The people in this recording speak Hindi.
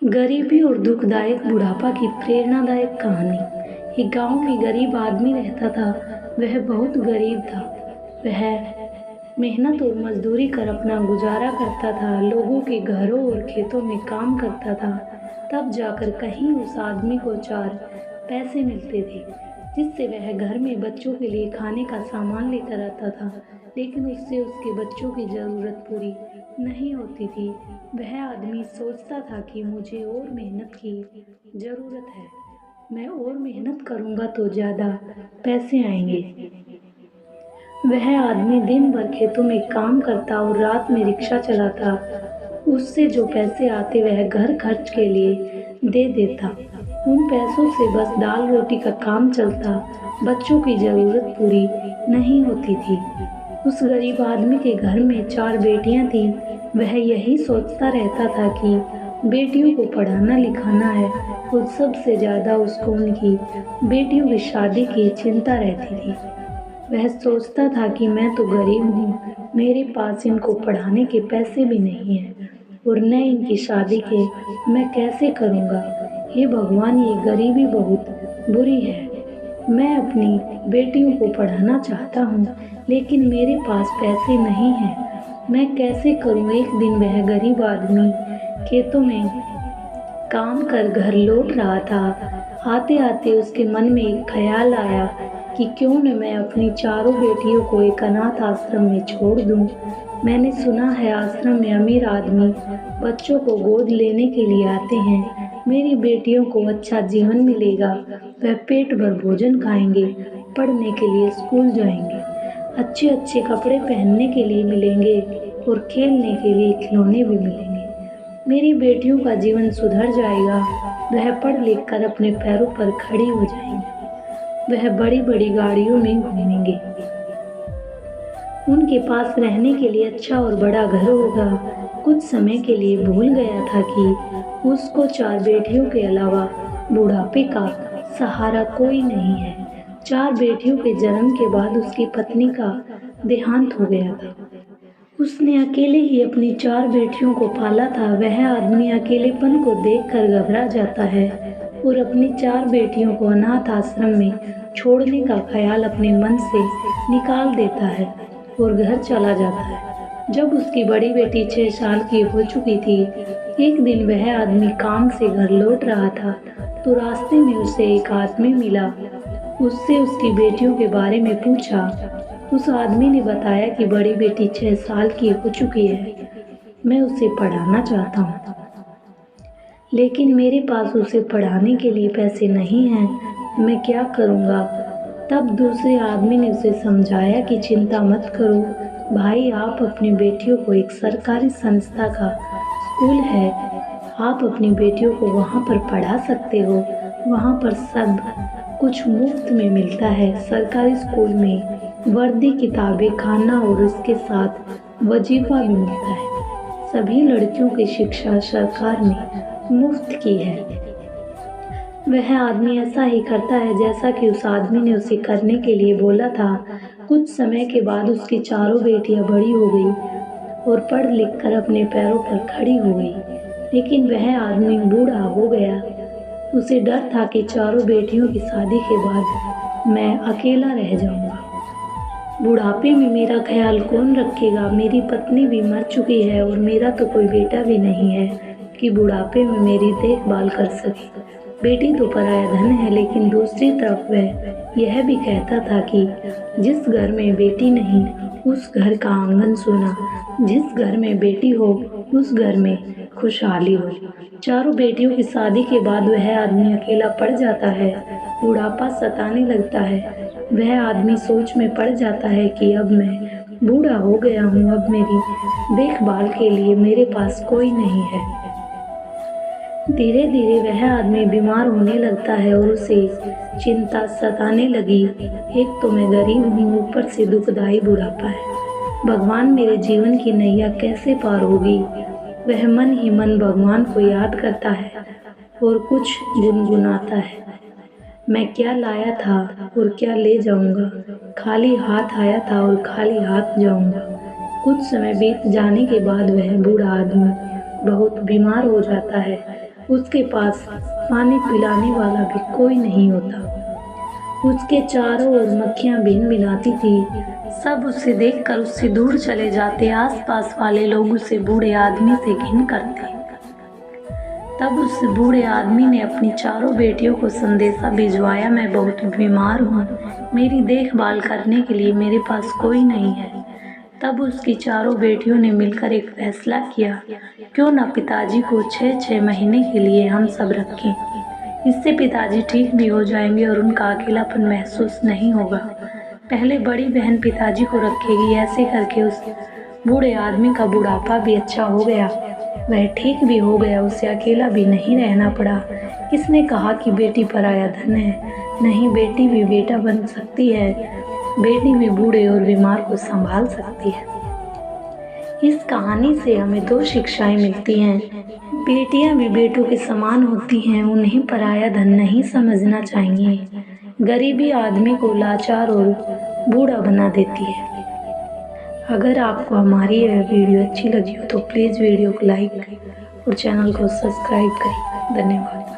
गरीबी और दुखदायक बुढ़ापा की प्रेरणादायक कहानी। एक गांव में गरीब आदमी रहता था। वह बहुत गरीब था। वह मेहनत और मजदूरी कर अपना गुजारा करता था। लोगों के घरों और खेतों में काम करता था। तब जाकर कहीं उस आदमी को 4 पैसे मिलते थे, जिससे वह घर में बच्चों के लिए खाने का सामान लेकर आता था। लेकिन उससे उसके बच्चों की ज़रूरत पूरी नहीं होती थी। वह आदमी सोचता था कि मुझे और मेहनत की ज़रूरत है। मैं और मेहनत करूँगा तो ज़्यादा पैसे आएंगे। वह आदमी दिन भर खेतों में काम करता और रात में रिक्शा चलाता। उससे जो पैसे आते वह घर खर्च के लिए दे देता। उन पैसों से बस दाल रोटी का काम चलता। बच्चों की ज़रूरत पूरी नहीं होती थी। उस गरीब आदमी के घर में 4 बेटियां थीं। वह यही सोचता रहता था कि बेटियों को पढ़ाना लिखाना है, और सबसे ज़्यादा उसको उनकी बेटियों की शादी की चिंता रहती थी। वह सोचता था कि मैं तो गरीब हूँ, मेरे पास इनको पढ़ाने के पैसे भी नहीं हैं, और न इनकी शादी के मैं कैसे करूँगा। हे भगवान, ये गरीबी बहुत बुरी है। मैं अपनी बेटियों को पढ़ाना चाहता हूँ, लेकिन मेरे पास पैसे नहीं हैं। मैं कैसे करूँ। एक दिन वह गरीब आदमी खेतों में काम कर घर लौट रहा था। आते आते उसके मन में एक ख्याल आया कि क्यों न मैं अपनी 4 बेटियों को एक अनाथ आश्रम में छोड़ दूं। मैंने सुना है आश्रम में अमीर आदमी बच्चों को गोद लेने के लिए आते हैं। मेरी बेटियों को अच्छा जीवन मिलेगा। वह पेट भर भोजन खाएंगे, पढ़ने के लिए स्कूल जाएंगे, अच्छे अच्छे कपड़े पहनने के लिए मिलेंगे, और खेलने के लिए खिलौने भी मिलेंगे। मेरी बेटियों का जीवन सुधर जाएगा। वह पढ़ लिख कर अपने पैरों पर खड़ी हो जाएंगी। वह बड़ी बड़ी गाड़ियों में घूमेंगे। उनके पास रहने के लिए अच्छा और बड़ा घर होगा। कुछ समय के लिए भूल गया था कि उसको 4 बेटियों के अलावा बुढ़ापे का सहारा कोई नहीं है। 4 बेटियों के जन्म के बाद उसकी पत्नी का देहांत हो गया था। उसने अकेले ही अपनी 4 बेटियों को पाला था। वह आदमी अकेलेपन को देखकर घबरा जाता है और अपनी 4 बेटियों को अनाथ आश्रम में छोड़ने का ख्याल अपने मन से निकाल देता है और घर चला जाता है। जब उसकी बड़ी बेटी 6 साल की हो चुकी थी, एक दिन वह आदमी काम से घर लौट रहा था तो रास्ते में उसे एक आदमी मिला। उससे उसकी बेटियों के बारे में पूछा। उस आदमी ने बताया कि बड़ी बेटी 6 साल की हो चुकी है। मैं उसे पढ़ाना चाहता हूँ, लेकिन मेरे पास उसे पढ़ाने के लिए पैसे नहीं हैं। मैं क्या करूँगा। तब दूसरे आदमी ने उसे समझाया कि चिंता मत करो भाई, आप अपनी बेटियों को एक सरकारी संस्था का स्कूल है, आप अपनी बेटियों को वहाँ पर पढ़ा सकते हो। वहाँ पर सब कुछ मुफ्त में मिलता है। सरकारी स्कूल में वर्दी, किताबें, खाना और उसके साथ वजीफा भी मिलता है। सभी लड़कियों की शिक्षा सरकार ने मुफ्त की है। वह आदमी ऐसा ही करता है जैसा कि उस आदमी ने उसे करने के लिए बोला था। कुछ समय के बाद उसकी 4 बेटियां बड़ी हो गई और पढ़ लिख कर अपने पैरों पर खड़ी हो गई। लेकिन वह आदमी बूढ़ा हो गया। उसे डर था कि 4 बेटियों की शादी के बाद मैं अकेला रह जाऊंगा। बुढ़ापे में मेरा ख्याल कौन रखेगा। मेरी पत्नी भी मर चुकी है और मेरा तो कोई बेटा भी नहीं है कि बुढ़ापे में मेरी देखभाल कर सके। बेटी तो पराया धन है। लेकिन दूसरी तरफ वह यह भी कहता था कि जिस घर में बेटी नहीं, उस घर का आंगन सोना। जिस घर में बेटी हो, उस घर में खुशहाली हो। 4 बेटियों की शादी के बाद वह आदमी अकेला पड़ जाता है। बुढ़ापा सताने लगता है। वह आदमी सोच में पड़ जाता है कि अब मैं बूढ़ा हो गया हूँ, अब मेरी देखभाल के लिए मेरे पास कोई नहीं है। धीरे धीरे वह आदमी बीमार होने लगता है और उसे चिंता सताने लगी। एक तो मैं गरीब हूँ, ऊपर से दुखदाई बुढ़ापा है। भगवान, मेरे जीवन की नैया कैसे पार होगी। वह मन ही मन भगवान को याद करता है और कुछ गुनगुनाता है। मैं क्या लाया था और क्या ले जाऊंगा। खाली हाथ आया था और खाली हाथ जाऊंगा। कुछ समय बीत जाने के बाद वह बूढ़ा आदमी बहुत बीमार हो जाता है। उसके पास पानी पिलाने वाला भी कोई नहीं होता। उसके चारों ओर मक्खियां भिनभिनाती थी। सब उसे देखकर उससे दूर चले जाते। आसपास वाले लोग उसे बूढ़े आदमी से घिन करते। तब उस बूढ़े आदमी ने अपनी चारों बेटियों को संदेशा भिजवाया, मैं बहुत बीमार हूँ, मेरी देखभाल करने के लिए मेरे पास कोई नहीं है। तब उसकी चारों बेटियों ने मिलकर एक फैसला किया, क्यों ना पिताजी को 6-6 महीने के लिए हम सब रखें। इससे पिताजी ठीक भी हो जाएंगे और उनका अकेलापन महसूस नहीं होगा। पहले बड़ी बहन पिताजी को रखेगी। ऐसे करके उस बूढ़े आदमी का बुढ़ापा भी अच्छा हो गया, वह ठीक भी हो गया, उसे अकेला भी नहीं रहना पड़ा। किसने कहा कि बेटी पराया धन है? नहीं, बेटी भी बेटा बन सकती है, बेटी भी बूढ़े और बीमार को संभाल सकती है। इस कहानी से हमें 2 शिक्षाएं मिलती हैं। बेटियां भी बेटों के समान होती हैं, उन्हें पराया धन नहीं समझना चाहिए। गरीबी आदमी को लाचार और बूढ़ा बना देती है। अगर आपको हमारी यह वीडियो अच्छी लगी हो तो प्लीज़ वीडियो को लाइक और चैनल को सब्सक्राइब करें। धन्यवाद।